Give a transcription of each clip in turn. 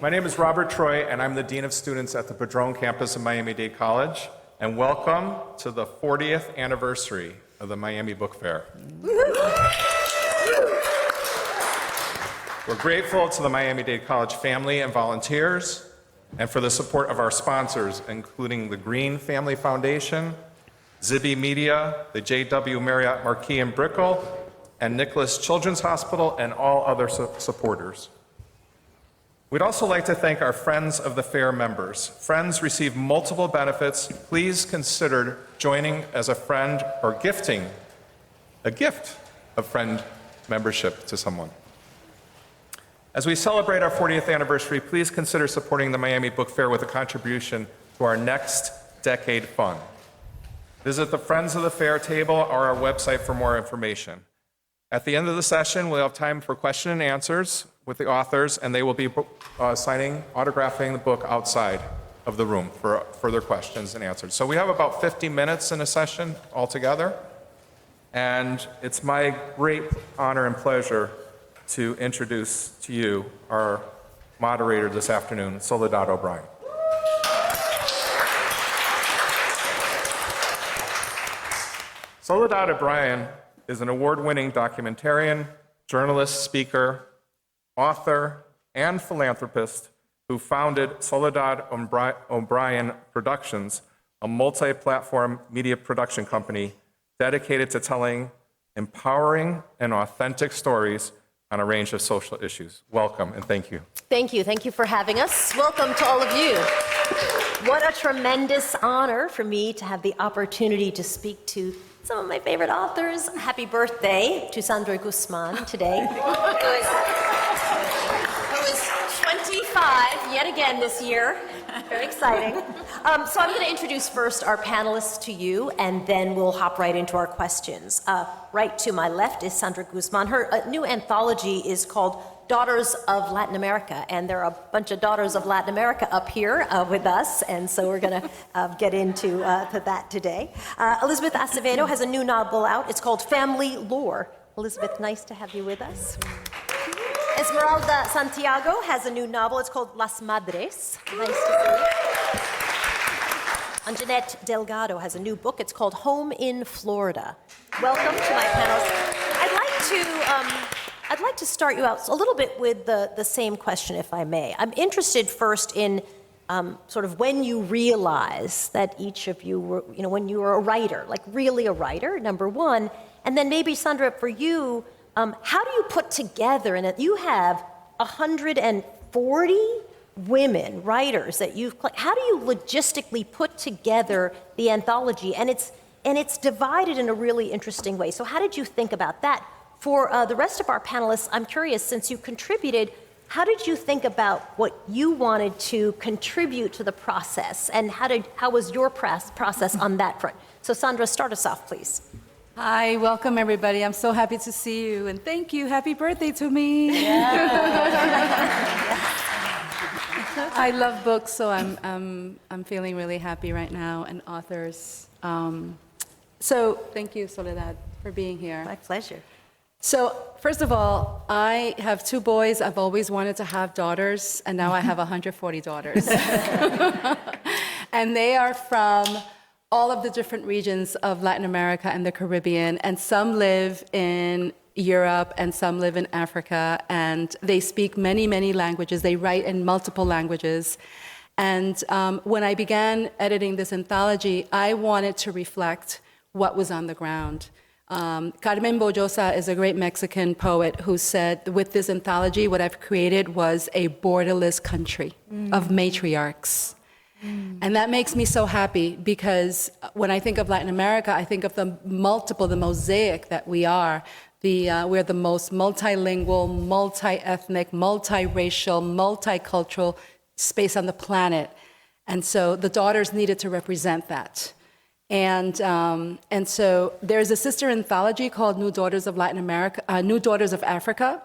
My name is Robert Troy, and I'm the Dean of Students at the Padron campus of Miami-Dade College. And welcome to the 40th anniversary of the Miami Book Fair. We're grateful to the Miami-Dade College family and volunteers, and for the support of our sponsors, including the Green Family Foundation, Zibby Media, the J.W. Marriott Marquis in Brickell, and Nicholas Children's Hospital, and all other supporters. We'd also like to thank our Friends of the Fair members. Friends receive multiple benefits. Please consider joining as a friend or gifting a gift of friend membership to someone. As we celebrate our 40th anniversary, please consider supporting the Miami Book Fair with a contribution to our Next Decade Fund. Visit the Friends of the Fair table or our website for more information. At the end of the session, we'll have time for question and answers with the authors, and they will be autographing the book outside of the room for further questions and answers. So we have about 50 minutes in a session altogether, and it's my great honor and pleasure to introduce to you our moderator this afternoon, Soledad O'Brien. Soledad O'Brien is an award-winning documentarian, journalist, speaker, author, and philanthropist who founded Soledad O'Brien Productions, a multi-platform media production company dedicated to telling empowering and authentic stories on a range of social issues. Welcome and thank you. Thank you. Thank you for having us. Welcome to all of you. What a tremendous honor for me to have the opportunity to speak to some of my favorite authors. Happy birthday to Sandra Guzmán today, who is 25 yet again this year. Very exciting. So I'm going to introduce first our panelists to you, and then we'll hop right into our questions. Right to my left is Sandra Guzmán. Her new anthology is called Daughters of Latin America, and there are a bunch of daughters of Latin America up here with us, and so we're going to get into to that today. Elizabeth Acevedo has a new novel out. It's called Family Lore. Elizabeth, nice to have you with us. Esmeralda Santiago has a new novel. It's called Las Madres. Nice to see you. Anjanette Delgado has a new book. It's called Home in Florida. Welcome to my panelists. I'd like to start you out a little bit with the same question, if I may. I'm interested first in sort of when you realize that each of you were, when you were a writer, like really a writer, number one, and then maybe, Sandra, for you, how do you put together, and you have 140 women writers that how do you logistically put together the anthology? And it's divided in a really interesting way. So how did you think about that? For the rest of our panelists, I'm curious, since you contributed, how did you think about what you wanted to contribute to the process, and how was your process on that front? So Sandra, start us off, please. Hi, welcome everybody. I'm so happy to see you, and thank you. Happy birthday to me. Yeah. I love books, so I'm feeling really happy right now, and authors. So thank you, Soledad, for being here. My pleasure. So first of all, I have 2 boys. I've always wanted to have daughters, and now I have 140 daughters. And they are from all of the different regions of Latin America and the Caribbean, and some live in Europe and some live in Africa, and they speak many, many languages. They write in multiple languages. And when I began editing this anthology, I wanted to reflect what was on the ground. Carmen Bollosa is a great Mexican poet who said, with this anthology, what I've created was a borderless country of matriarchs. And that makes me so happy, because when I think of Latin America, I think of the mosaic that we are. We're the most multilingual, multi-ethnic, multiracial, multicultural space on the planet. And so the daughters needed to represent that. And so there's a sister anthology called New Daughters of Latin America, New Daughters of Africa.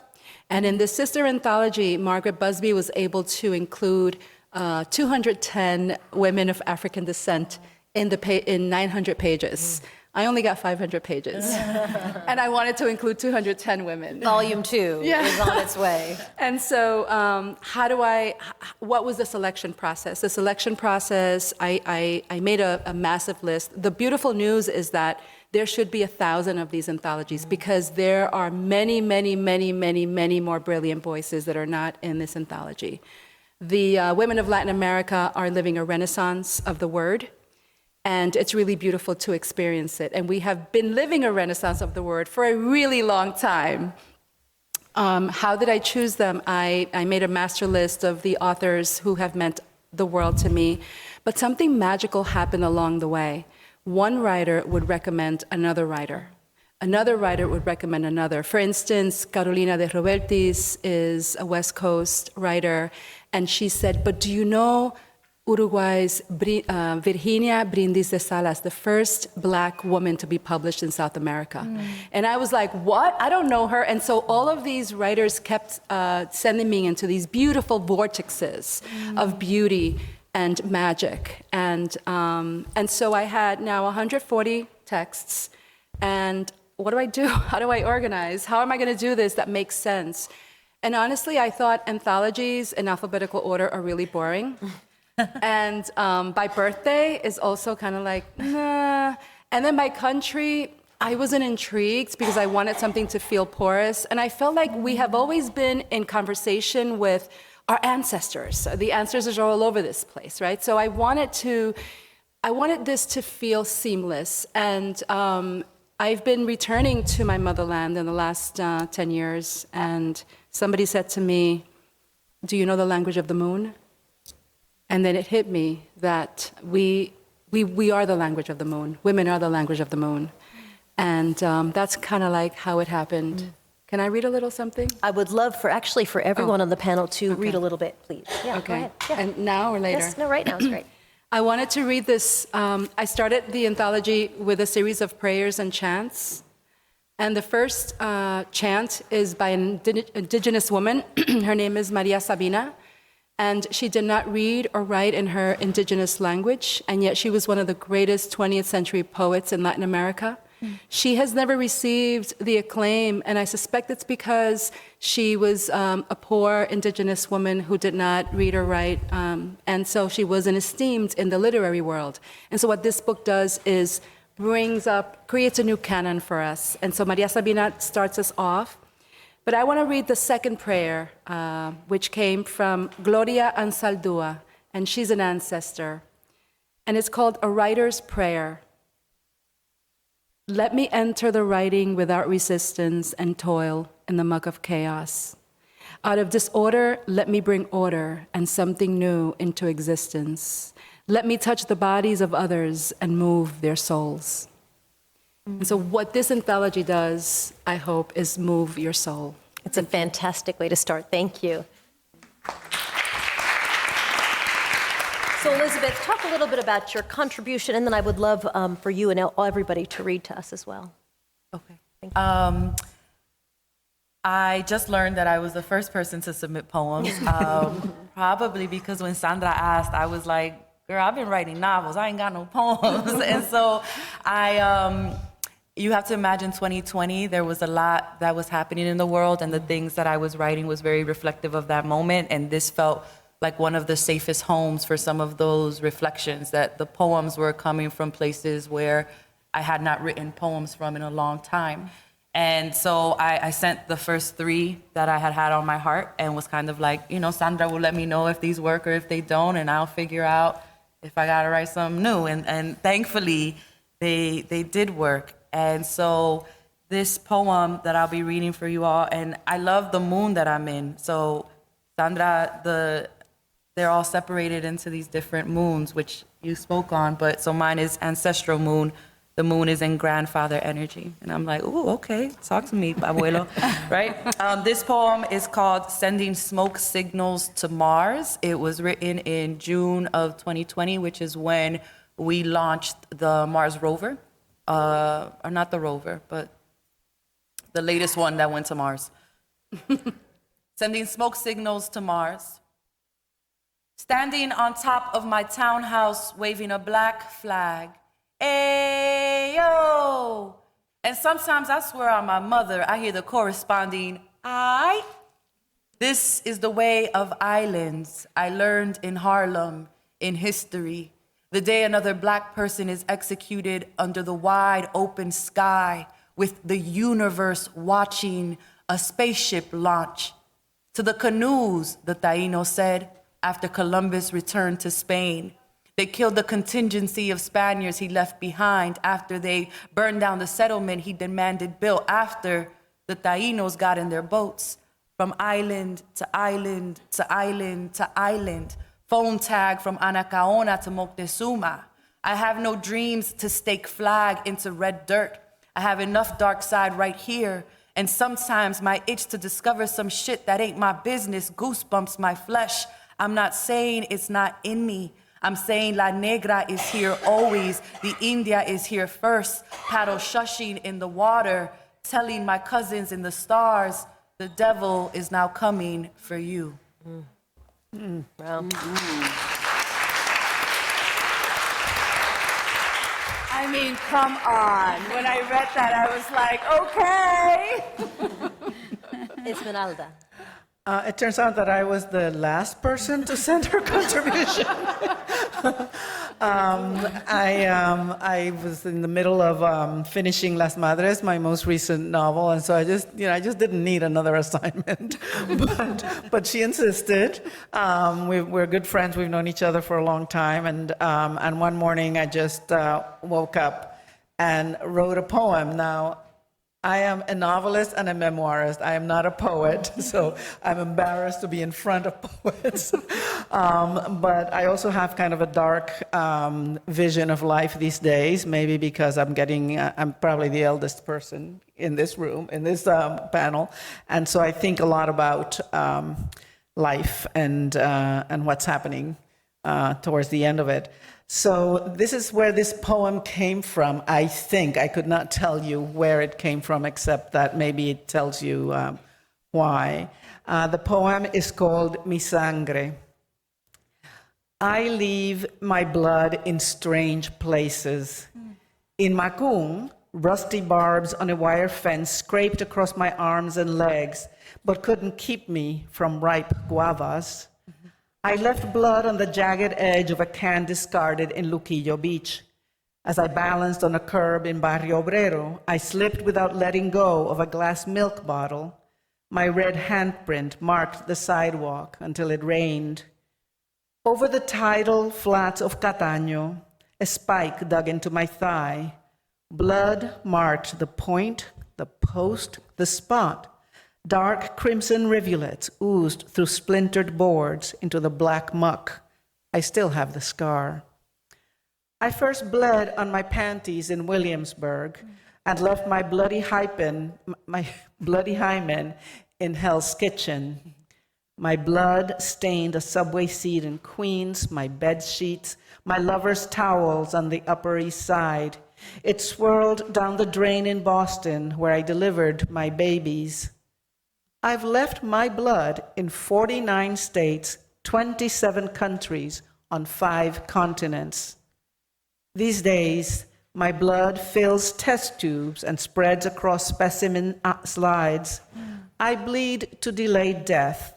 And in this sister anthology, Margaret Busby was able to include 210 women of African descent in 900 pages. I only got 500 pages. And I wanted to include 210 women. Volume 2 is on its way. And so how what was the selection process? The selection process, I made a massive list. The beautiful news is that there should be 1,000 of these anthologies because there are many, many, many, many, many more brilliant voices that are not in this anthology. The women of Latin America are living a renaissance of the word, and it's really beautiful to experience it. And we have been living a renaissance of the word for a really long time. How did I choose them? I made a master list of the authors who have meant the world to me, but something magical happened along the way. One writer would recommend another writer. Another writer would recommend another. For instance, Carolina de Robertis is a West Coast writer, and she said, but do you know Uruguay's Virginia Brindis de Salas, the first Black woman to be published in South America? And I was like, what? I don't know her. And so all of these writers kept sending me into these beautiful vortexes of beauty and magic. And so I had now 140 texts. And what do I do? How do I organize? How am I going to do this that makes sense? And honestly, I thought anthologies in alphabetical order are really boring. And by birthday is also kind of like, nah. And then by country, I wasn't intrigued because I wanted something to feel porous. And I felt like we have always been in conversation with our ancestors. The ancestors are all over this place, right? So I wanted this to feel seamless. And I've been returning to my motherland in the last 10 years. And somebody said to me, do you know the language of the moon? And then it hit me that we are the language of the moon. Women are the language of the moon. And that's kind of like how it happened. Can I read a little something? I would love for everyone on the panel to read a little bit, please. Yeah, Okay. go ahead. Yeah. And now or later? Yes, no, right now is great. I wanted to read this. I started the anthology with a series of prayers and chants. And the first chant is by an indigenous woman. Her name is Maria Sabina. And she did not read or write in her indigenous language, and yet she was one of the greatest 20th century poets in Latin America. She has never received the acclaim, and I suspect it's because she was a poor indigenous woman who did not read or write, and so she wasn't esteemed in the literary world. And so what this book does is creates a new canon for us. And so Maria Sabina starts us off. But I want to read the second prayer, which came from Gloria Ansaldúa, and she's an ancestor. And it's called A Writer's Prayer. Let me enter the writing without resistance and toil in the muck of chaos. Out of disorder, let me bring order and something new into existence. Let me touch the bodies of others and move their souls. And so what this anthology does, I hope, is move your soul. It's a fantastic way to start. Thank you. So Elizabeth, talk a little bit about your contribution, and then I would love for you and everybody to read to us as well. Okay. Thank you. I just learned that I was the first person to submit poems, probably because when Sandra asked, I was like, girl, I've been writing novels. I ain't got no poems. And so you have to imagine 2020, there was a lot that was happening in the world, and the things that I was writing was very reflective of that moment. And this felt like one of the safest homes for some of those reflections, that the poems were coming from places where I had not written poems from in a long time. And so I sent the first 3 that I had on my heart and was kind of like, Sandra will let me know if these work or if they don't, and I'll figure out if I gotta write something new. And thankfully, they did work. And so this poem that I'll be reading for you all, and I love the moon that I'm in. So Sandra, they're all separated into these different moons, which you spoke on, but so mine is ancestral moon. The moon is in grandfather energy. And I'm like, ooh, okay, talk to me, abuelo, right? This poem is called Sending Smoke Signals to Mars. It was written in June of 2020, which is when we launched the Mars rover. Or not the rover, but the latest one that went to Mars. Sending smoke signals to Mars. Standing on top of my townhouse, waving a black flag. Ayo! And sometimes I swear on my mother, I hear the corresponding I. This is the way of islands I learned in Harlem, in history. The day another black person is executed under the wide open sky with the universe watching a spaceship launch. To the canoes, the Taíno said, after Columbus returned to Spain. They killed the contingency of Spaniards he left behind after they burned down the settlement he demanded built after the Taínos got in their boats. From island to island to island to island, phone tag from Anacaona to Moctezuma. I have no dreams to stake flag into red dirt. I have enough dark side right here, and sometimes my itch to discover some shit that ain't my business goosebumps my flesh. I'm not saying it's not in me. I'm saying La Negra is here always. The India is here first. Paddle shushing in the water, telling my cousins in the stars, the devil is now coming for you. Well. I mean, come on. When I read that, I was like, okay. Esmeralda. It turns out that I was the last person to send her contribution. I was in the middle of finishing Las Madres, my most recent novel, and so I just didn't need another assignment. but she insisted. We're good friends. We've known each other for a long time, and one morning I just woke up and wrote a poem. Now, I am a novelist and a memoirist. I am not a poet, so I'm embarrassed to be in front of poets. But I also have kind of a dark vision of life these days, maybe because I'm probably the eldest person in this room, in this panel. And so I think a lot about life and what's happening towards the end of it. So this is where this poem came from, I think. I could not tell you where it came from, except that maybe it tells you why. The poem is called Mi Sangre. I leave my blood in strange places. In Macung, rusty barbs on a wire fence scraped across my arms and legs, but couldn't keep me from ripe guavas. I left blood on the jagged edge of a can discarded in Luquillo Beach. As I balanced on a curb in Barrio Obrero, I slipped without letting go of a glass milk bottle. My red handprint marked the sidewalk until it rained. Over the tidal flats of Cataño, a spike dug into my thigh. Blood marked the point, the post, the spot. Dark crimson rivulets oozed through splintered boards into the black muck. I still have the scar. I first bled on my panties in Williamsburg and left my bloody hymen in Hell's Kitchen. My blood stained a subway seat in Queens, my bed sheets, my lover's towels on the Upper East Side. It swirled down the drain in Boston, where I delivered my babies. I've left my blood in 49 states, 27 countries, on 5 continents. These days, my blood fills test tubes and spreads across specimen slides. I bleed to delayed death,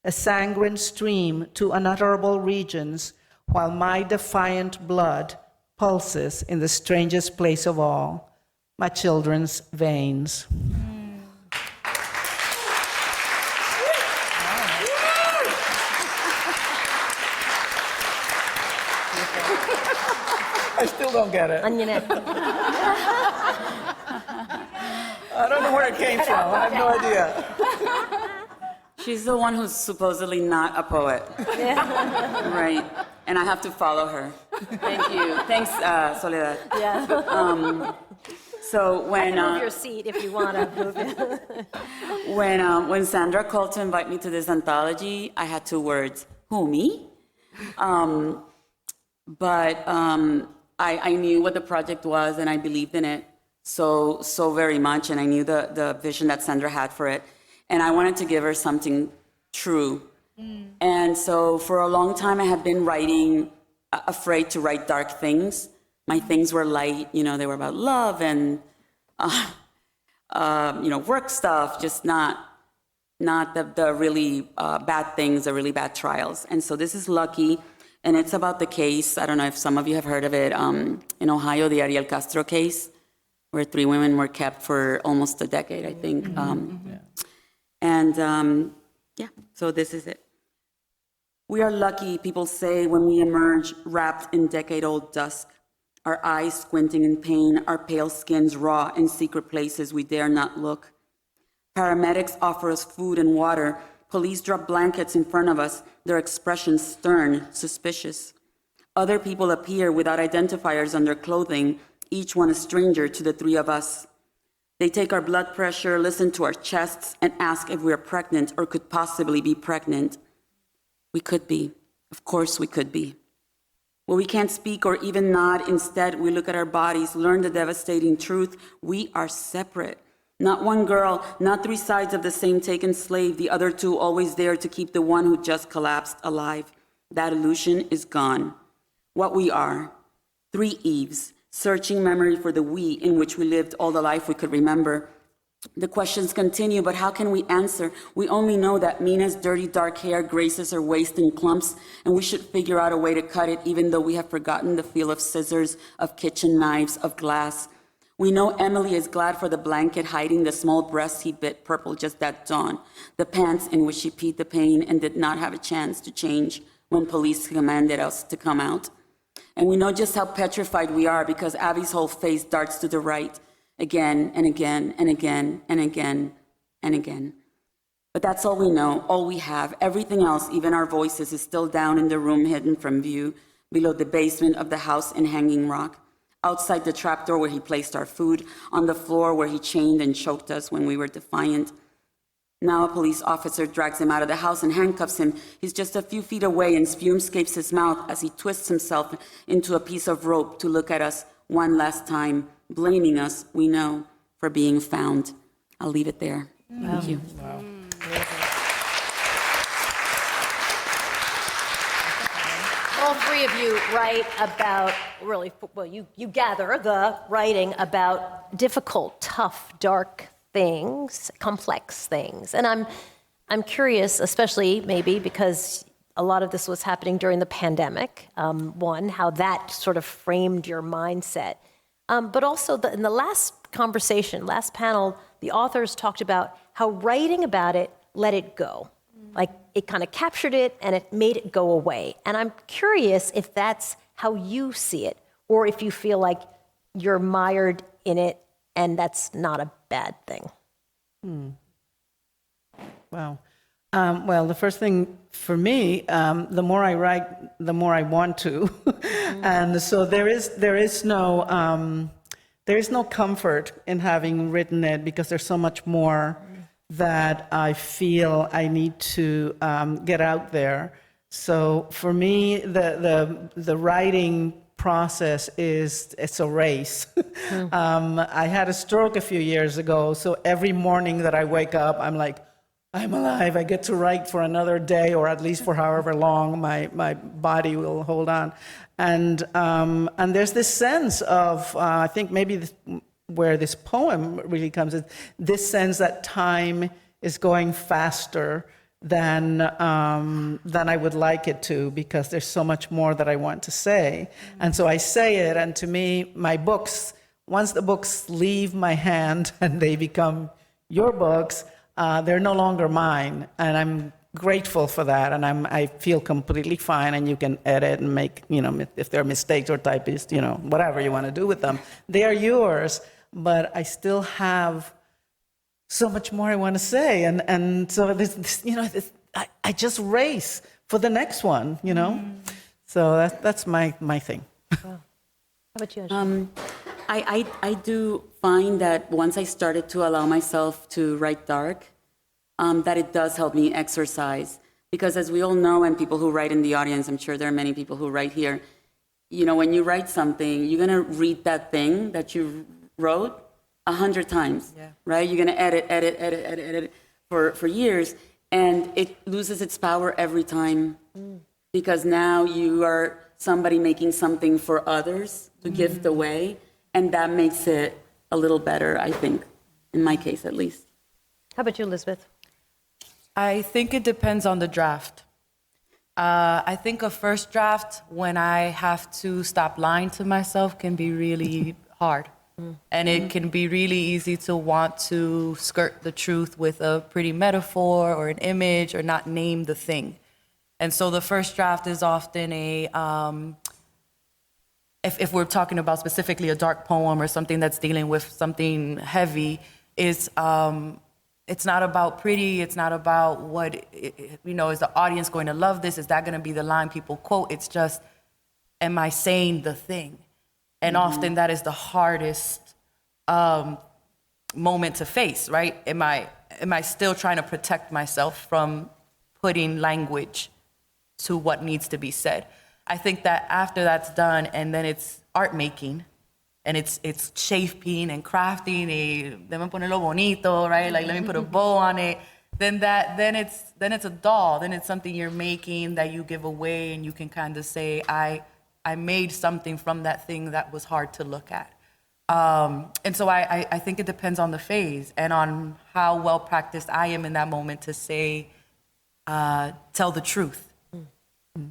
a sanguine stream to unutterable regions, while my defiant blood pulses in the strangest place of all, my children's veins. I still don't get it. Anjanette. I don't know where it came from. I have no idea. She's the one who's supposedly not a poet. Right. And I have to follow her. Thank you. Thanks, Soledad. Yeah. So when Move your seat if you want to move it. when Sandra called to invite me to this anthology, I had 2 words. Who, me? But I knew what the project was, and I believed in it so very much, and I knew the vision that Sandra had for it, and I wanted to give her something true. And so for a long time, I had been writing, afraid to write dark things. My things were light, they were about love and, work stuff, just not not the really bad things, the really bad trials. And so this is Lucky, and it's about the case, I don't know if some of you have heard of it, in Ohio, the Ariel Castro case, where 3 women were kept for almost a decade, I think. Yeah, so this is it. We are lucky, people say, when we emerge wrapped in decade-old dusk, our eyes squinting in pain, our pale skins raw in secret places we dare not look. Paramedics offer us food and water. Police drop blankets in front of us, their expressions stern, suspicious. Other people appear without identifiers on their clothing, each one a stranger to the 3 of us. They take our blood pressure, listen to our chests, and ask if we are pregnant or could possibly be pregnant. We could be. Of course we could be. Well, we can't speak or even nod. Instead, we look at our bodies, learn the devastating truth. We are separate. Not one girl, not 3 sides of the same taken slave, the other 2 always there to keep the one who just collapsed alive. That illusion is gone. What we are, 3 Eves, searching memory for the we in which we lived all the life we could remember. The questions continue, but how can we answer? We only know that Mina's dirty dark hair graces her waist in clumps, and we should figure out a way to cut it, even though we have forgotten the feel of scissors, of kitchen knives, of glass. We know Emily is glad for the blanket hiding the small breasts he bit purple just that dawn, the pants in which she peed the pain and did not have a chance to change when police commanded us to come out. And we know just how petrified we are because Abby's whole face darts to the right, again and again and again and again and again. But that's all we know, all we have. Everything else, even our voices, is still down in the room hidden from view, below the basement of the house in Hanging Rock, outside the trapdoor where he placed our food, on the floor where he chained and choked us when we were defiant. Now a police officer drags him out of the house and handcuffs him. He's just a few feet away and spume escapes his mouth as he twists himself into a piece of rope to look at us one last time, blaming us, we know, for being found. I'll leave it there. Thank you. Wow. All 3 of you write about, really, well, you gather the writing about difficult, tough, dark things, complex things. And I'm curious, especially maybe because a lot of this was happening during the pandemic, one, how that sort of framed your mindset. But also in the last conversation, last panel, the authors talked about how writing about it let it go. Like it kind of captured it and it made it go away. And I'm curious if that's how you see it, or if you feel like you're mired in it and that's not a bad thing. Wow. Well, the first thing for me, the more I write, the more I want to, and so there is no comfort in having written it because there's so much more that I feel I need to get out there. So for me, the writing process it's a race. I had a stroke a few years ago, so every morning that I wake up, I'm like, I'm alive. I get to write for another day, or at least for however long my body will hold on. And there's this sense of, I think maybe where this poem really comes in, this sense that time is going faster than I would like it to, because there's so much more that I want to say. And so I say it, and to me, my books, once the books leave my hand and they become your books, they're no longer mine, and I'm grateful for that, and I feel completely fine, and you can edit and make, if there are mistakes or typist, whatever you want to do with them, they are yours, but I still have so much more I want to say, and so I just race for the next one, So that's my thing. Wow. How about you, Anjanette? I do find that once I started to allow myself to write dark, that it does help me exercise. Because as we all know, and people who write in the audience, I'm sure there are many people who write here, when you write something, you're going to read that thing that you wrote 100 times, right? You're going to edit for years, and it loses its power every time. Because now you are somebody making something for others to gift away, and that makes it a little better, I think, in my case at least. How about you, Elizabeth? I think it depends on the draft. I think a first draft, when I have to stop lying to myself, can be really hard. And it can be really easy to want to skirt the truth with a pretty metaphor or an image or not name the thing. And so the first draft is often if we're talking about specifically a dark poem or something that's dealing with something heavy, it's not about pretty, it's not about is the audience going to love this? Is that going to be the line people quote? It's just, am I saying the thing? And often that is the hardest moment to face, right? Am I still trying to protect myself from putting language to what needs to be said? I think that after that's done, and then it's art making, and it's shaping and crafting, déjame ponerlo bonito, right? Like, let me put a bow on it. Then it's a doll. Then it's something you're making that you give away, and you can kind of say, I made something from that thing that was hard to look at. And so I think it depends on the phase and on how well practiced I am in that moment to say, tell the truth.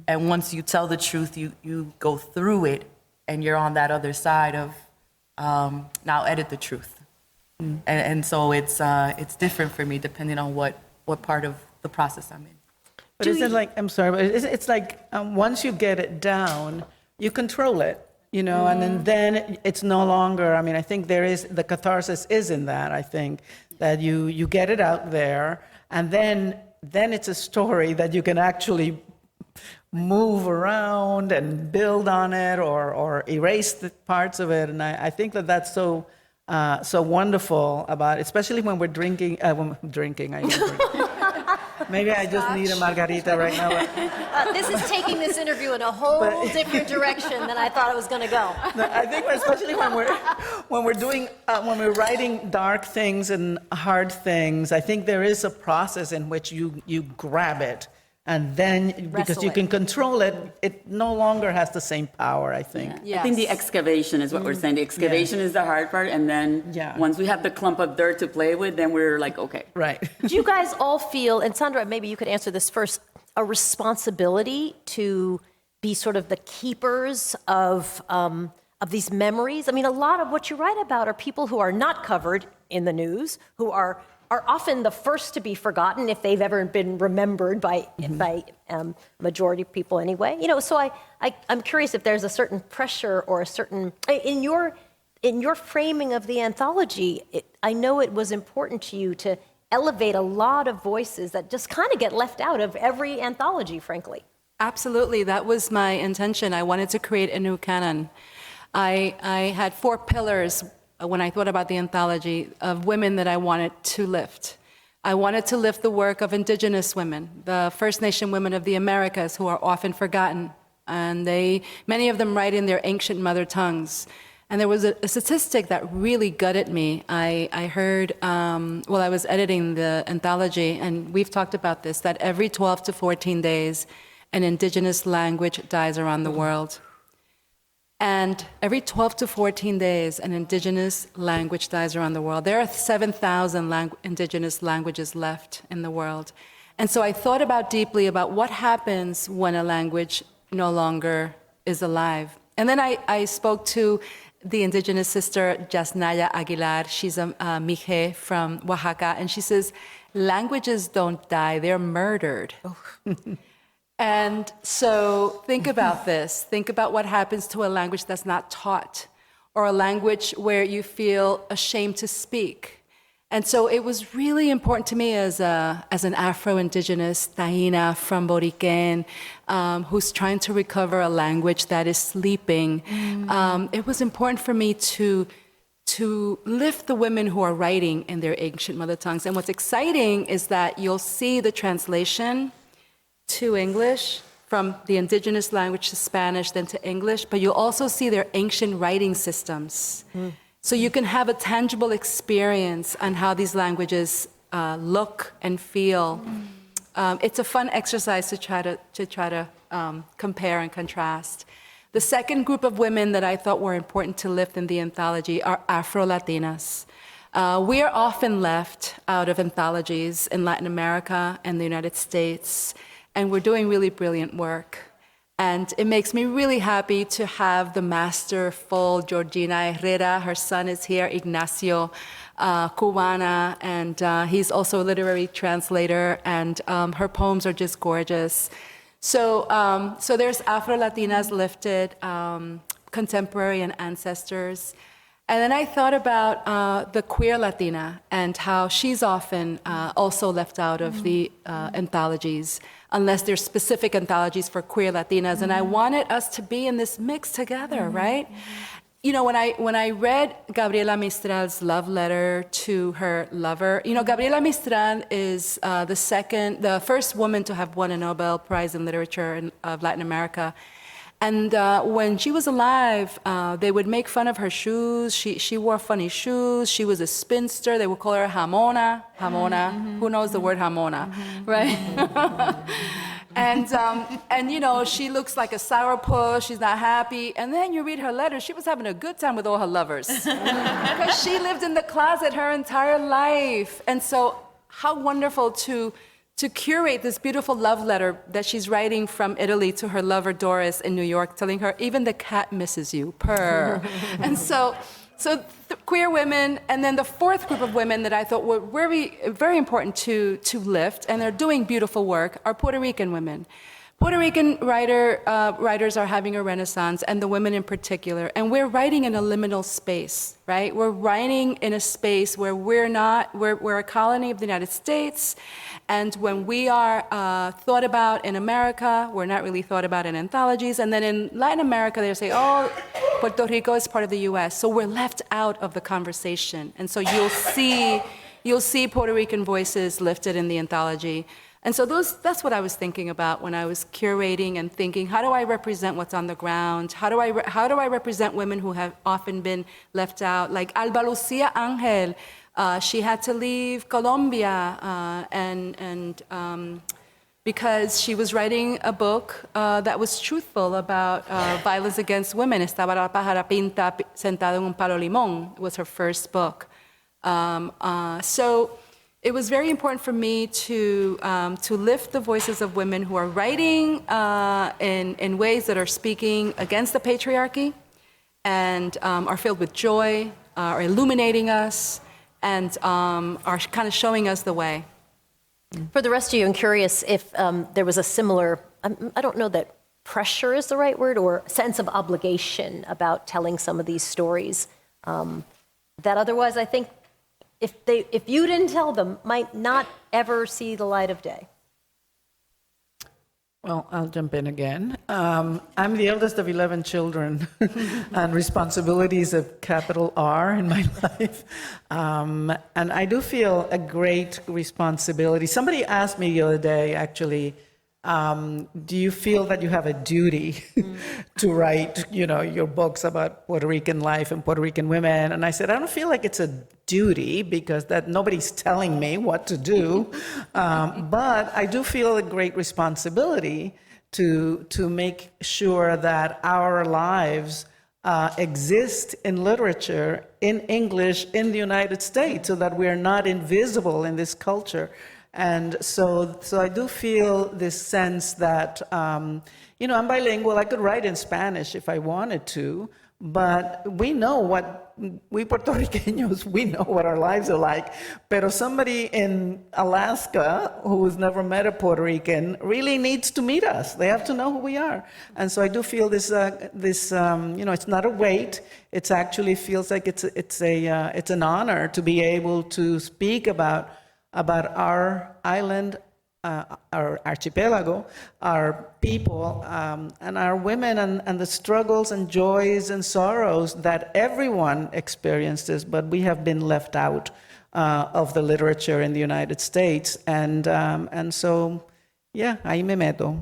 And once you tell the truth, you go through it, and you're on that other side of now edit the truth. And so it's different for me depending on what part of the process I'm in. But is it like, I'm sorry, but it's like once you get it down, you control it, and then it's no longer, I think the catharsis is in that, I think, that you get it out there, and then it's a story that you can actually move around and build on it or erase the parts of it. And I think that's so wonderful about it, especially when we're drinking. Maybe I just need a margarita right now. This is taking this interview in a whole different direction than I thought it was going to go. I think especially when we're writing dark things and hard things, I think there is a process in which you grab it. And then, because you can control it, it no longer has the same power, I think. Yeah. Yes. I think the excavation is what we're saying. The excavation is the hard part, and then once we have the clump of dirt to play with, then we're like, okay. Right. Do you guys all feel, and Sandra, maybe you could answer this first, a responsibility to be sort of the keepers of these memories? A lot of what you write about are people who are not covered in the news, who are often the first to be forgotten if they've ever been remembered by majority of people anyway. So I'm curious if there's a certain pressure or a certain in your framing of the anthology. I know it was important to you to elevate a lot of voices that just kind of get left out of every anthology, frankly. Absolutely, that was my intention. I wanted to create a new canon. I had 4 pillars when I thought about the anthology of women that I wanted to lift. I wanted to lift the work of indigenous women, the First Nation women of the Americas who are often forgotten. And many of them write in their ancient mother tongues. And there was a statistic that really gutted me. I heard, while I was editing the anthology, and we've talked about this, that every 12 to 14 days, an indigenous language dies around the world. And every 12 to 14 days, an indigenous language dies around the world. There are 7,000 indigenous languages left in the world. And so I thought deeply about what happens when a language no longer is alive. And then I spoke to the indigenous sister, Yasnaya Aguilar. She's a Mije from Oaxaca. And she says, languages don't die, they're murdered. Oh. And so think about this. Think about what happens to a language that's not taught, or a language where you feel ashamed to speak. And so it was really important to me as an Afro-Indigenous Taína from Boriquen, who's trying to recover a language that is sleeping. It was important for me to lift the women who are writing in their ancient mother tongues. And what's exciting is that you'll see the translation to English, from the indigenous language to Spanish, then to English, but you'll also see their ancient writing systems. So you can have a tangible experience on how these languages look and feel. It's a fun exercise to try to compare and contrast. The second group of women that I thought were important to lift in the anthology are Afro-Latinas. We are often left out of anthologies in Latin America and the United States, and we're doing really brilliant work. And it makes me really happy to have the masterful Georgina Herrera. Her son is here, Ignacio Cubana, and he's also a literary translator, and her poems are just gorgeous. So there's Afro-Latinas lifted, contemporary and ancestors. And then I thought about the queer Latina and how she's often also left out of the anthologies, unless there's specific anthologies for queer Latinas. And I wanted us to be in this mix together, right? You know, when I read Gabriela Mistral's love letter to her lover, you know, Gabriela Mistral is the first woman to have won a Nobel Prize in Literature of Latin America. And when she was alive, they would make fun of her shoes. She wore funny shoes. She was a spinster. They would call her jamona. Who knows the word jamona, right? And you know, she looks like a sourpuss. She's not happy. And then you read her letters. She was having a good time with all her lovers because she lived in the closet her entire life. And so, how wonderful to curate this beautiful love letter that she's writing from Italy to her lover Doris in New York, telling her, even the cat misses you, purr. And so queer women, and then the fourth group of women that I thought were very important to lift, and they're doing beautiful work, are Puerto Rican women. Puerto Rican writers are having a renaissance, and the women in particular, and we're writing in a liminal space, right? We're writing in a space where we're a colony of the United States, and when we are thought about in America, we're not really thought about in anthologies, and then in Latin America, they say, oh, Puerto Rico is part of the US, so we're left out of the conversation, and so you'll see Puerto Rican voices lifted in the anthology. And so that's what I was thinking about when I was curating and thinking, how do I represent what's on the ground? How do I represent women who have often been left out? Like Alba Lucia Angel, she had to leave Colombia because she was writing a book that was truthful about violence against women. Estaba la pájara pinta sentada en un palo limón was her first book. So it was very important for me to lift the voices of women who are writing in ways that are speaking against the patriarchy and are filled with joy, are illuminating us, and are kind of showing us the way. For the rest of you, I'm curious if there was a similar, I don't know that pressure is the right word, or sense of obligation about telling some of these stories that otherwise I think if you didn't tell them, might not ever see the light of day. Well, I'll jump in again. I'm the eldest of 11 children, and responsibilities of capital R in my life. And I do feel a great responsibility. Somebody asked me the other day, actually, do you feel that you have a duty to write, your books about Puerto Rican life and Puerto Rican women? And I said, I don't feel like it's a duty because that nobody's telling me what to do. But I do feel a great responsibility to make sure that our lives exist in literature, in English, in the United States, so that we are not invisible in this culture. And so I do feel this sense that, I'm bilingual. I could write in Spanish if I wanted to, but we Puerto Ricanos, we know what our lives are like. Pero somebody in Alaska who's never met a Puerto Rican really needs to meet us. They have to know who we are. And so I do feel this, it's not a weight. It actually feels like it's an honor to be able to speak about our island, our archipelago, our people, and our women, and the struggles and joys and sorrows that everyone experiences, but we have been left out of the literature in the United States. And so, yeah, ahí me meto.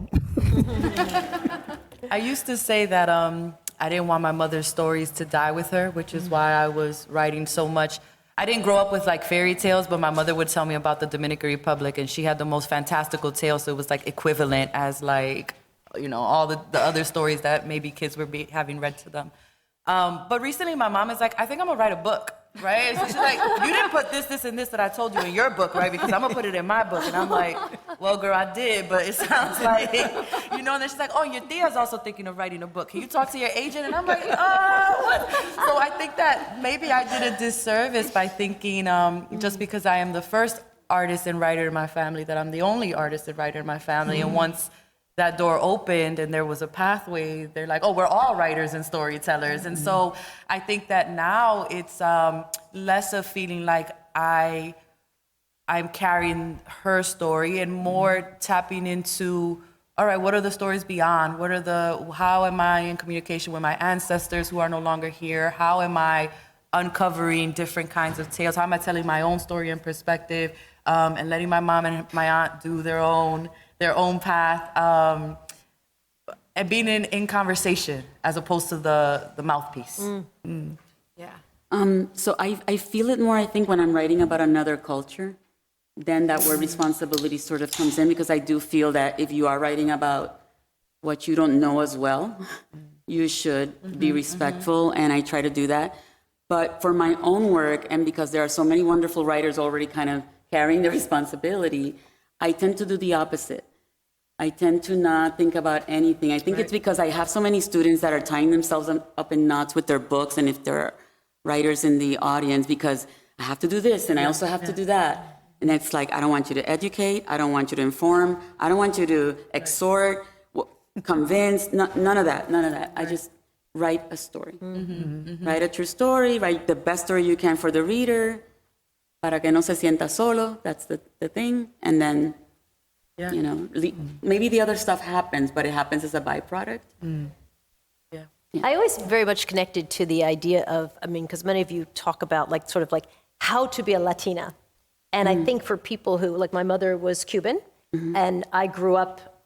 I used to say that I didn't want my mother's stories to die with her, which is why I was writing so much. I didn't grow up with like fairy tales, but my mother would tell me about the Dominican Republic, and she had the most fantastical tales, so it was like equivalent as like, all the other stories that maybe kids were having read to them. But recently my mom is like, I think I'm gonna write a book. right? So she's like, you didn't put this, and this that I told you in your book, right? Because I'm gonna put it in my book. And I'm like, well, girl, I did, but it sounds like, you know, and then she's like, oh, your tia's also thinking of writing a book. Can you talk to your agent? And I'm like, what? So I think that maybe I did a disservice by thinking, just because I am the first artist and writer in my family, that I'm the only artist and writer in my family. And once that door opened and there was a pathway, they're like, oh, we're all writers and storytellers. And so I think that now it's less of feeling like I'm carrying her story and more tapping into, all right, what are the stories beyond? How am I in communication with my ancestors who are no longer here? How am I uncovering different kinds of tales? How am I telling my own story and perspective, and letting my mom and my aunt do their own path, and being in conversation as opposed to the mouthpiece. Yeah. So I feel it more, I think, when I'm writing about another culture, then that word responsibility sort of comes in, because I do feel that if you are writing about what you don't know as well, you should be respectful, and I try to do that. But for my own work, and because there are so many wonderful writers already kind of carrying the responsibility, I tend to do the opposite. I tend to not think about anything. I think it's because I have so many students that are tying themselves up in knots with their books, and if there are writers in the audience, because I have to do this, and I also have to do that. And it's like, I don't want you to educate, I don't want you to inform, I don't want you to exhort, convince, none of that. I just write a story. Write a true story, write the best story you can for the reader, para que no se sienta solo, that's the thing. And then, you know, maybe the other stuff happens, but it happens as a byproduct. I always very much connected to the idea of, I mean, because many of you talk about like sort of like how to be a Latina. And I think for people who, like my mother was Cuban, and I grew up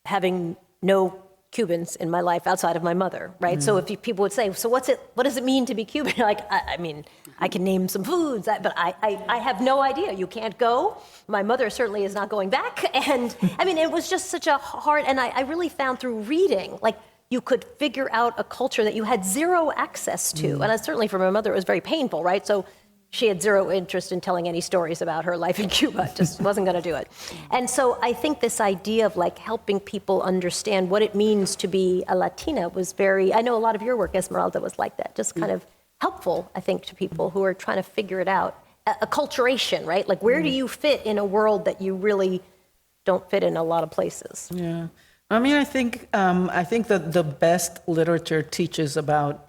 having no Cubans in my life outside of my mother, right? So if people would say, so what does it mean to be Cuban? Like, I mean, I can name some foods, but I have no idea. You can't go. My mother certainly is not going back. And I mean, it was just such a hard, and I really found through reading, like you could figure out a culture that you had zero access to. And certainly for my mother, it was very painful, right? So she had zero interest in telling any stories about her life in Cuba, just wasn't going to do it. And so I think this idea of like helping people understand what it means to be a Latina was very, I know a lot of your work, Esmeralda, was like that, just kind of helpful, I think, to people who are trying to figure it out. Acculturation, right? Like where do you fit in a world that you really don't fit in a lot of places? Yeah. I mean, I think that the best literature teaches about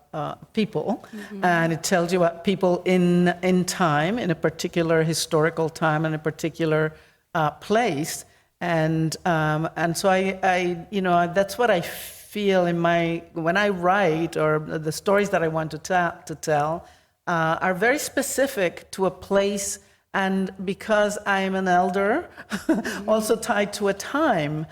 people, and it tells you about people in time, in a particular historical time, in a particular place, and so I you know, that's what I feel in when I write, or the stories that I want to tell are very specific to a place. And because I'm an elder, also tied to a time,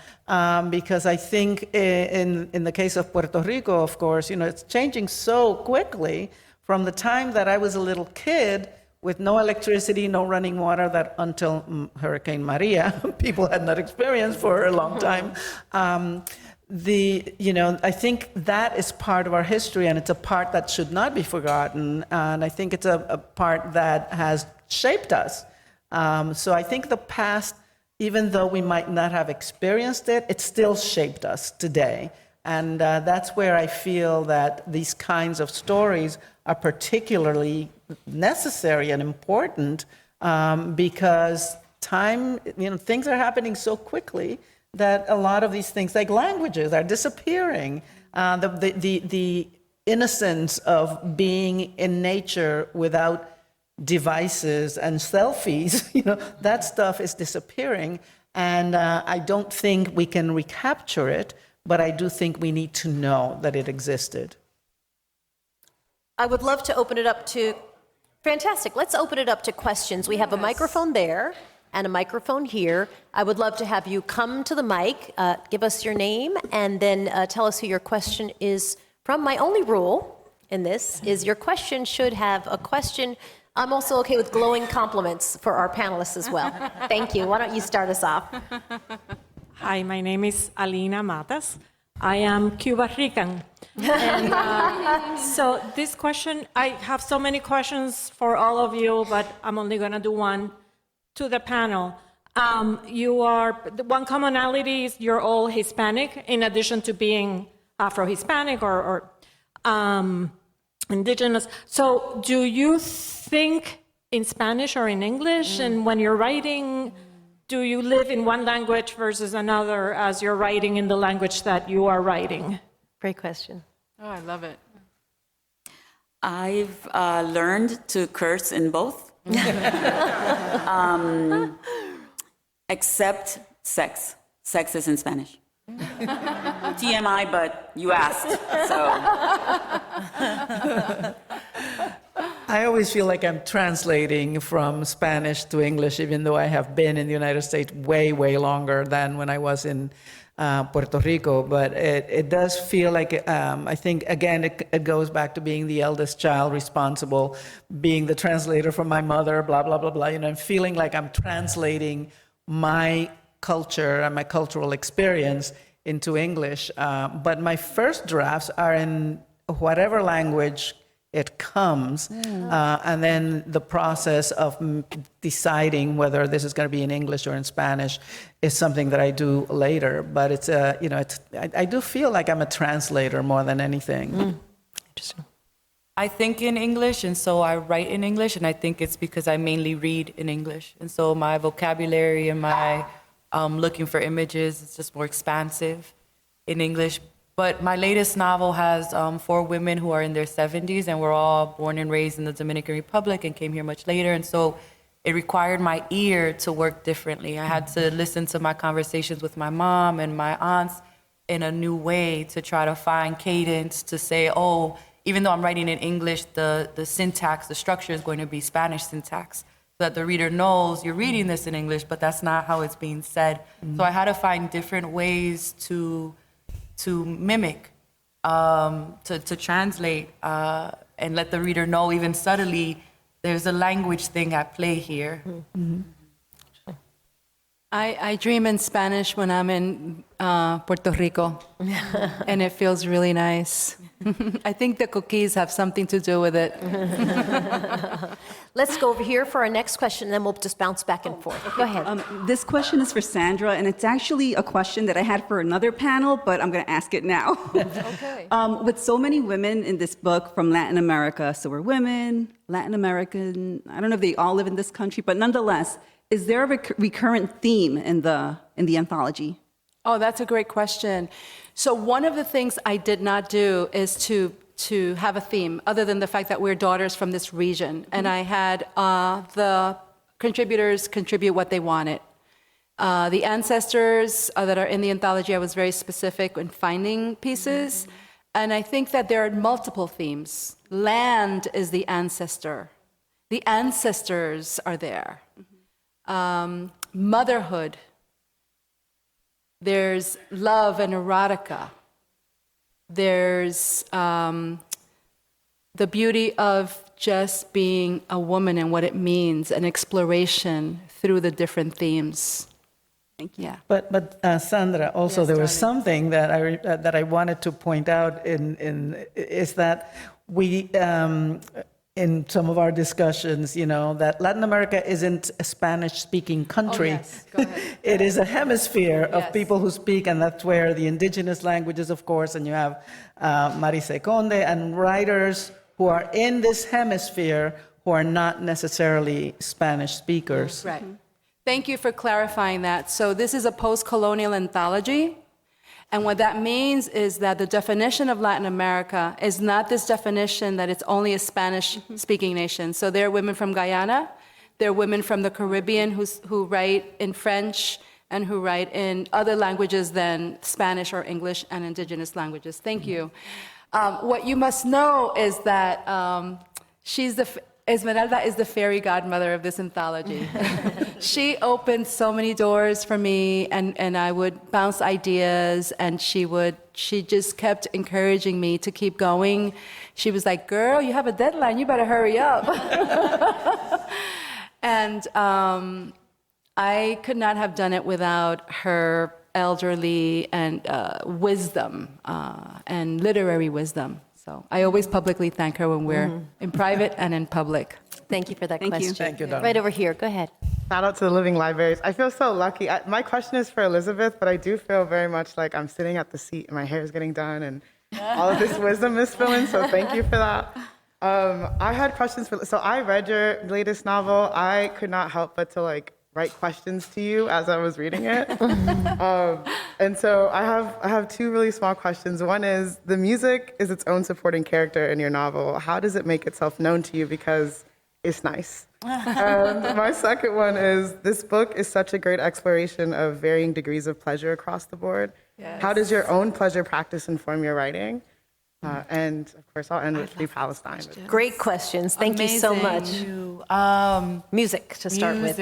because I think in the case of Puerto Rico, of course, you know, it's changing so quickly from the time that I was a little kid with no electricity, no running water, that until Hurricane Maria, people had not experienced for a long time. You know, I think that is part of our history, and it's a part that should not be forgotten. And I think it's a part that has shaped us. So I think the past, even though we might not have experienced it, it still shaped us today. And that's where I feel that these kinds of stories are particularly necessary and important, because time, you know, things are happening so quickly that a lot of these things, like languages, are disappearing. The innocence of being in nature without devices and selfies, you know, that stuff is disappearing. And I don't think we can recapture it, but I do think we need to know that it existed. I would love to open it up to, fantastic, let's open it up to questions. We have a microphone there and a microphone here. I would love to have you come to the mic, give us your name, and then tell us who your question is from. My only rule in this is your question should have a question. I'm also okay with glowing compliments for our panelists as well. Thank you. Why don't you start us off? Hi, my name is Alina Matas. I am Cuba Rican. And so this question, I have so many questions for all of you, but I'm only going to do one to the panel. The one commonality is you're all Hispanic, in addition to being Afro-Hispanic or indigenous. So do you think in Spanish or in English? And when you're writing, do you live in one language versus another as you're writing in the language that you are writing? Great question. Oh, I love it. I've learned to curse in both, except sex. Sex is in Spanish. TMI, but you asked, so. I always feel like I'm translating from Spanish to English, even though I have been in the United States way, way longer than when I was in Puerto Rico. But it does feel like, I think, again, it goes back to being the eldest child, responsible, being the translator for my mother, blah, blah, blah, blah. You know, feeling like I'm translating my culture and my cultural experience into English. But my first drafts are in whatever language it comes, and then the process of deciding whether this is going to be in English or in Spanish is something that I do later. But it's I do feel like I'm a translator more than anything. Interesting. I think in English, and so I write in English, and I think it's because I mainly read in English. And so my vocabulary and my looking for images is just more expansive in English. But my latest novel has 4 women who are in their 70s, and were all born and raised in the Dominican Republic and came here much later. And so it required my ear to work differently. I had to listen to my conversations with my mom and my aunts in a new way to try to find cadence, to say, oh, even though I'm writing in English, the syntax, the structure is going to be Spanish syntax, so that the reader knows you're reading this in English, but that's not how it's being said. So I had to find different ways to mimic, to translate, and let the reader know, even subtly, there's a language thing at play here. I dream in Spanish when I'm in Puerto Rico, and it feels really nice. I think the cookies have something to do with it. Let's go over here for our next question, and then we'll just bounce back and forth. Go ahead. This question is for Sandra, and it's actually a question that I had for another panel, but I'm going to ask it now. Okay. With so many women in this book from Latin America, so we're women, Latin American, I don't know if they all live in this country, but nonetheless, is there a recurrent theme in the anthology? Oh, that's a great question. So one of the things I did not do is to have a theme, other than the fact that we're daughters from this region. And I had the contributors contribute what they wanted. The ancestors that are in the anthology, I was very specific in finding pieces. And I think that there are multiple themes. Land is the ancestor. The ancestors are there. Motherhood. There's love and erotica. There's the beauty of just being a woman and what it means, an exploration through the different themes. Thank you. Yeah. But Sandra, also Yes, there was darling. something that I wanted to point out is that we. In some of our discussions, you know, that Latin America isn't a Spanish-speaking country. Oh, yes. Go ahead. It is a hemisphere of Yes. people who speak, and that's where the indigenous languages, of course, and you have Marisa Conde and writers who are in this hemisphere who are not necessarily Spanish speakers. Right. Thank you for clarifying that. So this is a post-colonial anthology. And what that means is that the definition of Latin America is not this definition that it's only a Spanish-speaking nation. So there are women from Guyana, there are women from the Caribbean who write in French and who write in other languages than Spanish or English and indigenous languages. Thank you. What you must know is that Esmeralda is the fairy godmother of this anthology. She opened so many doors for me, and I would bounce ideas, and she just kept encouraging me to keep going. She was like, girl, you have a deadline, you better hurry up. And I could not have done it without her elderly and wisdom and literary wisdom. So I always publicly thank her when we're in private and in public. Thank you for that Thank you. question. Thank you, Donna. Right over here, go ahead. Shout out to the Living Libraries. I feel so lucky. My question is for Elizabeth, but I do feel very much like I'm sitting at the seat and my hair is getting done and all of this wisdom is spilling, so thank you for that. I had questions so I read your latest novel. I could not help but to write questions to you as I was reading it. And so I have two really small questions. One is, the music is its own supporting character in your novel. How does it make itself known to you? Because it's nice. And my second one is, this book is such a great exploration of varying degrees of pleasure across the board. Yes. How does your own pleasure practice inform your writing? And of course, I'll end with Free Palestine. Great questions. Thank you so much. Music to start with.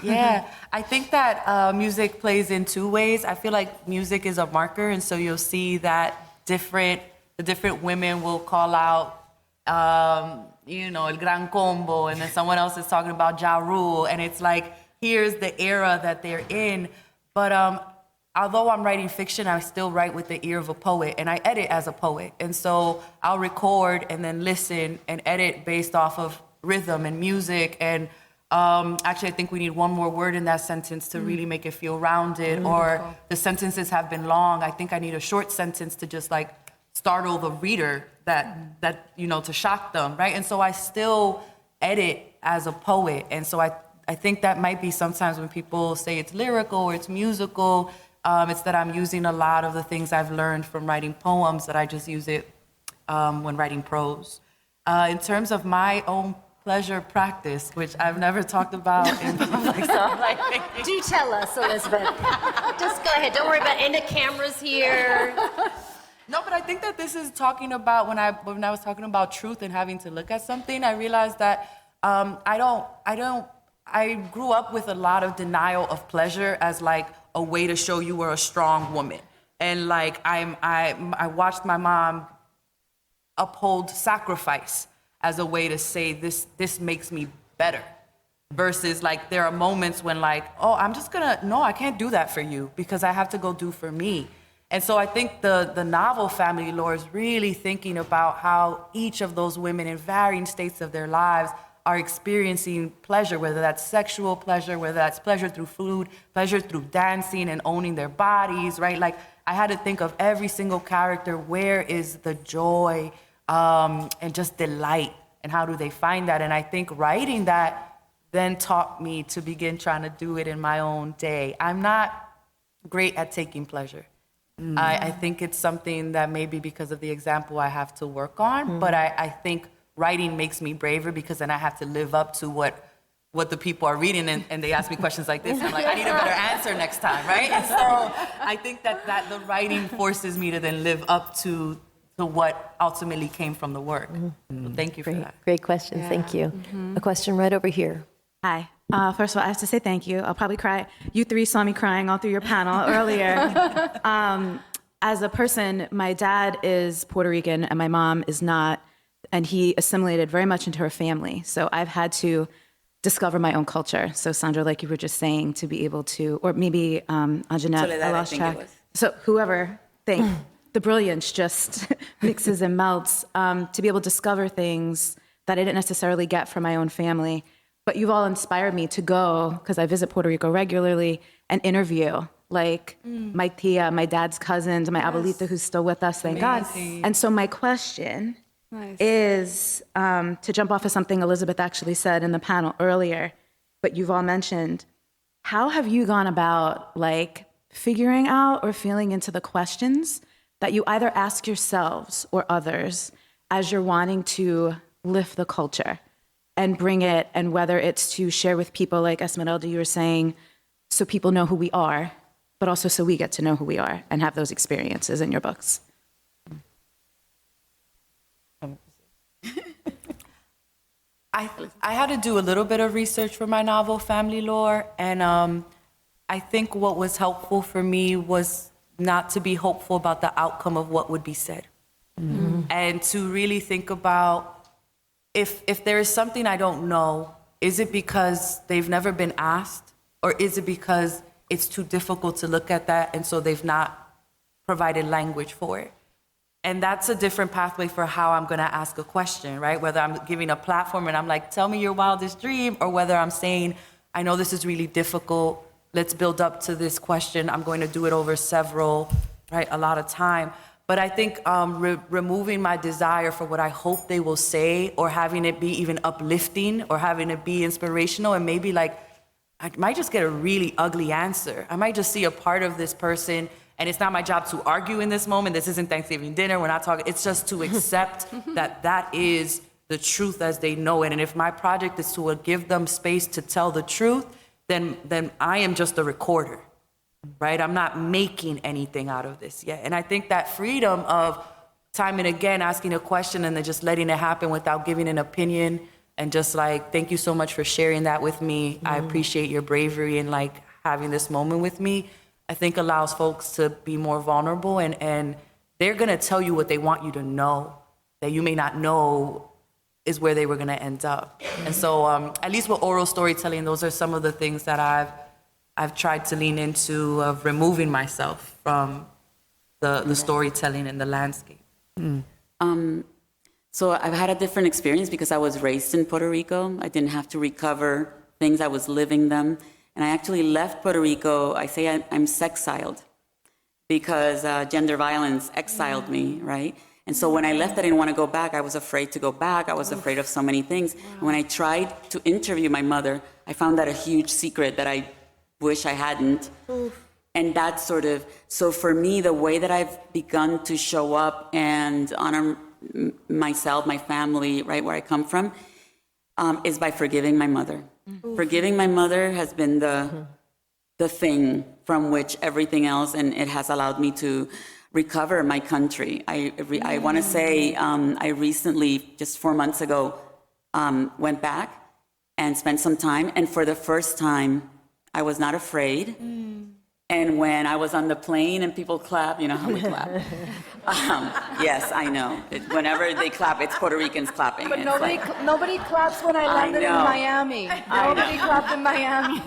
Yeah, I think that music plays in two ways. I feel like music is a marker, and so you'll see that the different women will call out, El Gran Combo, and then someone else is talking about Ja Rule, and it's like, here's the era that they're in. But although I'm writing fiction, I still write with the ear of a poet, and I edit as a poet. And so I'll record and then listen and edit based off of rhythm and music. And actually, I think we need one more word in that sentence to really make it feel rounded, or the sentences have been long. I think I need a short sentence to just startle the reader, that to shock them, right? And so I still edit as a poet. And so I think that might be sometimes when people say it's lyrical or it's musical, it's that I'm using a lot of the things I've learned from writing poems, that I just use it when writing prose. In terms of my own pleasure practice, which I've never talked about in public, so I'm Do tell us, Elizabeth. Just go ahead. Don't worry about any cameras here. No, but I think that this is talking about, when I was talking about truth and having to look at something, I realized that I grew up with a lot of denial of pleasure as a way to show you were a strong woman. And I watched my mom uphold sacrifice as a way to say, this makes me better. Versus there are moments when no, I can't do that for you because I have to go do for me. And so I think the novel Family Lore is really thinking about how each of those women in varying states of their lives are experiencing pleasure, whether that's sexual pleasure, whether that's pleasure through food, pleasure through dancing and owning their bodies, right? I had to think of every single character, where is the joy and just delight, and how do they find that? And I think writing that then taught me to begin trying to do it in my own day. I'm not great at taking pleasure. I think it's something that maybe because of the example I have to work on, but I think writing makes me braver, because then I have to live up to what the people are reading, and they ask me questions like this, and I'm like, I need a better answer next time, right? And so I think that the writing forces me to then live up to what ultimately came from the work. So thank you for that. Great questions. Thank you. A question right over here. Hi. First of all, I have to say thank you. I'll probably cry. You three saw me crying all through your panel earlier. As a person, my dad is Puerto Rican and my mom is not, and he assimilated very much into her family. So I've had to discover my own culture. So Sandra, like you were just saying, to be able to, or maybe Anjanette, Soledad, I lost track. So whoever, the brilliance just mixes and melts, to be able to discover things that I didn't necessarily get from my own family. But you've all inspired me to go, because I visit Puerto Rico regularly, and interview my tia, my dad's cousins, my abuelita who's still with us, thank God. And so my question is to jump off of something Elizabeth actually said in the panel earlier, but you've all mentioned, how have you gone about figuring out or feeling into the questions that you either ask yourselves or others as you're wanting to lift the culture and bring it, and whether it's to share with people like Esmeralda, you were saying, so people know who we are, but also so we get to know who we are and have those experiences in your books. I had to do a little bit of research for my novel, Family Lore, and I think what was helpful for me was not to be hopeful about the outcome of what would be said, and to really think about, if there is something I don't know, is it because they've never been asked, or is it because it's too difficult to look at that, and so they've not provided language for it. And that's a different pathway for how I'm gonna ask a question, right? Whether I'm giving a platform and I'm like, tell me your wildest dream, or whether I'm saying, I know this is really difficult, let's build up to this question. I'm going to do it over a lot of time. But I think removing my desire for what I hope they will say, or having it be even uplifting, or having it be inspirational, and maybe like, I might just get a really ugly answer. I might just see a part of this person, and it's not my job to argue in this moment. This isn't Thanksgiving dinner, we're not talking, it's just to accept that that is the truth as they know it. And if my project is to give them space to tell the truth, then I am just a recorder, right? I'm not making anything out of this yet. And I think that freedom of time and again asking a question and then just letting it happen without giving an opinion, and just like, thank you so much for sharing that with me. I appreciate your bravery and like having this moment with me, I think allows folks to be more vulnerable, and they're gonna tell you what they want you to know, that you may not know is where they were gonna end up. And so at least with oral storytelling, those are some of the things that I've tried to lean into, of removing myself from the storytelling and the landscape. So I've had a different experience because I was raised in Puerto Rico. I didn't have to recover things, I was living them. And I actually left Puerto Rico, I say I'm sexiled, because gender violence exiled me, right? And so when I left, I didn't want to go back. I was afraid to go back. I was afraid of so many things. And when I tried to interview my mother, I found that a huge secret that I wish I hadn't. And that's sort of, so for me, the way that I've begun to show up and honor myself, my family, right where I come from, is by forgiving my mother. Forgiving my mother has been the thing from which everything else, and it has allowed me to recover my country. I want to say I recently, just 4 months ago, went back and spent some time, and for the first time, I was not afraid. And when I was on the plane and people clap, you know how we clap. Yes, I know. Whenever they clap, it's Puerto Ricans clapping. But It's nobody claps when I landed in know. Miami. Nobody clapped in Miami.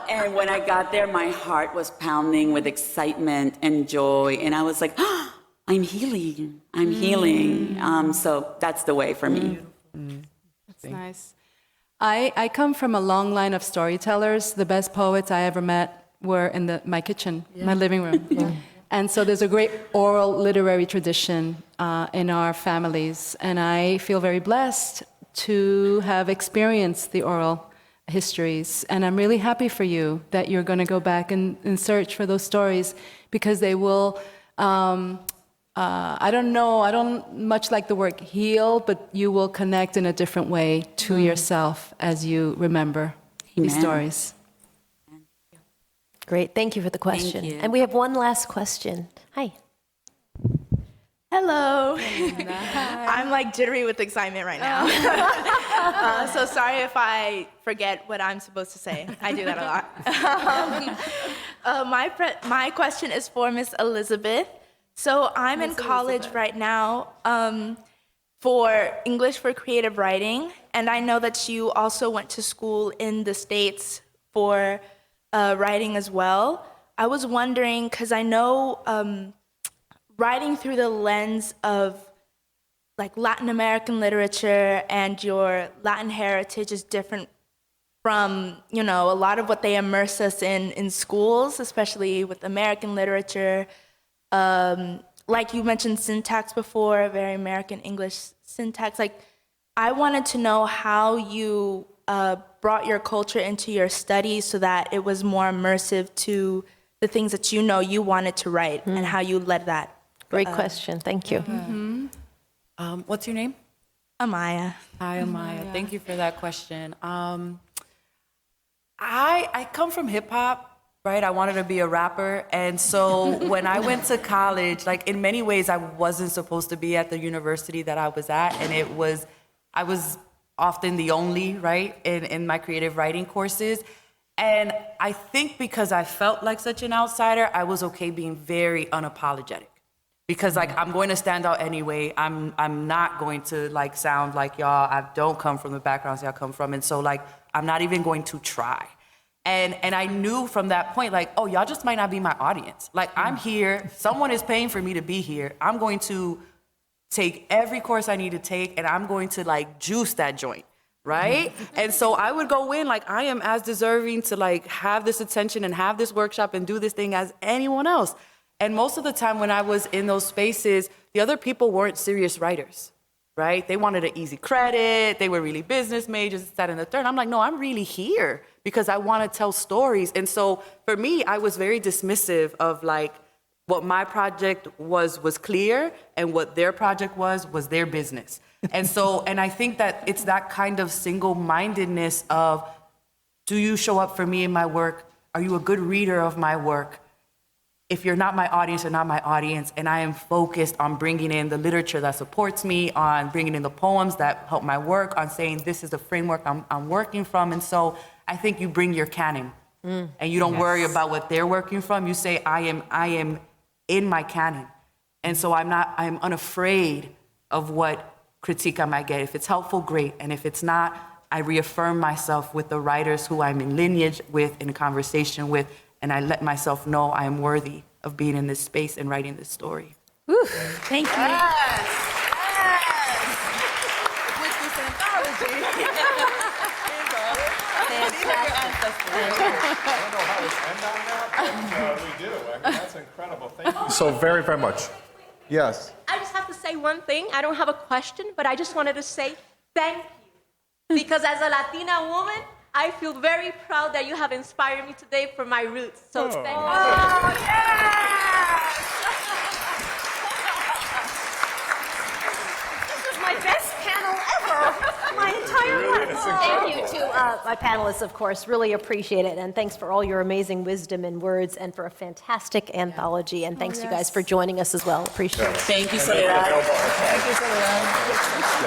And when I got there, my heart was pounding with excitement and joy. And I was like, oh, I'm healing. I'm healing. So that's the way for me. That's nice. I come from a long line of storytellers. The best poets I ever met were in my kitchen, my living room. And so there's a great oral literary tradition in our families. And I feel very blessed to have experienced the oral histories. And I'm really happy for you that you're going to go back and search for those stories, because they will, I don't much like the word heal, but you will connect in a different way to yourself as you remember these stories. Great, thank you for the question. you. And we have one last question. Hi. Hello. I'm like jittery with excitement right now. So sorry if I forget what I'm supposed to say. I do that a lot. My question is for Miss Elizabeth. So I'm in college right now for English for creative writing, and I know that you also went to school in the States for writing as well. I was wondering, because I know writing through the lens of like Latin American literature and your Latin heritage is different from, you know, a lot of what they immerse us in schools, especially with American literature. Like you mentioned syntax before, very American English syntax. Like, I wanted to know how you brought your culture into your studies so that it was more immersive to the things that you know you wanted to write, and how you led that. Great question, thank you. What's your name? Amaya. Hi, Amaya. Thank you for that question. I come from hip hop, right? I wanted to be a rapper. And so when I went to college, like in many ways, I wasn't supposed to be at the university that I was at. And I was often the only, right, in my creative writing courses. And I think because I felt like such an outsider, I was okay being very unapologetic. Because like, I'm going to stand out anyway. I'm not going to like sound like y'all. I don't come from the backgrounds y'all come from. And so like, I'm not even going to try. And I knew from that point, like, oh, y'all just might not be my audience. Like, I'm here, someone is paying for me to be here. I'm going to take every course I need to take, and I'm going to, like, juice that joint, right? And so I would go in, like, I am as deserving to, like, have this attention and have this workshop and do this thing as anyone else. And most of the time when I was in those spaces, the other people weren't serious writers, right? They wanted an easy credit. They were really business majors, that and the third. I'm like, no, I'm really here because I want to tell stories. And so for me, I was very dismissive of like what my project was clear and what their project was their business. And so, and I think that it's that kind of single-mindedness of, do you show up for me in my work? Are you a good reader of my work? If you're not my audience, you're not my audience, and I am focused on bringing in the literature that supports me, on bringing in the poems that help my work, on saying this is the framework I'm working from. And so I think you bring your canon, and you don't worry about what they're working from. You say, I am in my canon. And so I'm unafraid of what critique I might get. If it's helpful, great. And if it's not, I reaffirm myself with the writers who I'm in lineage with, in conversation with, and I let myself know I am worthy of being in this space and writing this story. Thank you. Yes. With this anthology. I don't know how to end on that, but we do. I mean, that's incredible. Thank you so very, very much. Yes. I just have to say one thing. I don't have a question, but I just wanted to say thank you. Because as a Latina woman, I feel very proud that you have inspired me today for my roots. So thank you. Oh, yes! This is my best panel ever. My entire life. Thank you to my panelists, of course. Really appreciate it. And thanks for all your amazing wisdom and words and for a fantastic anthology. And thanks you guys for joining us as well. Appreciate it. Thank you, Soledad. Thank you, Soledad.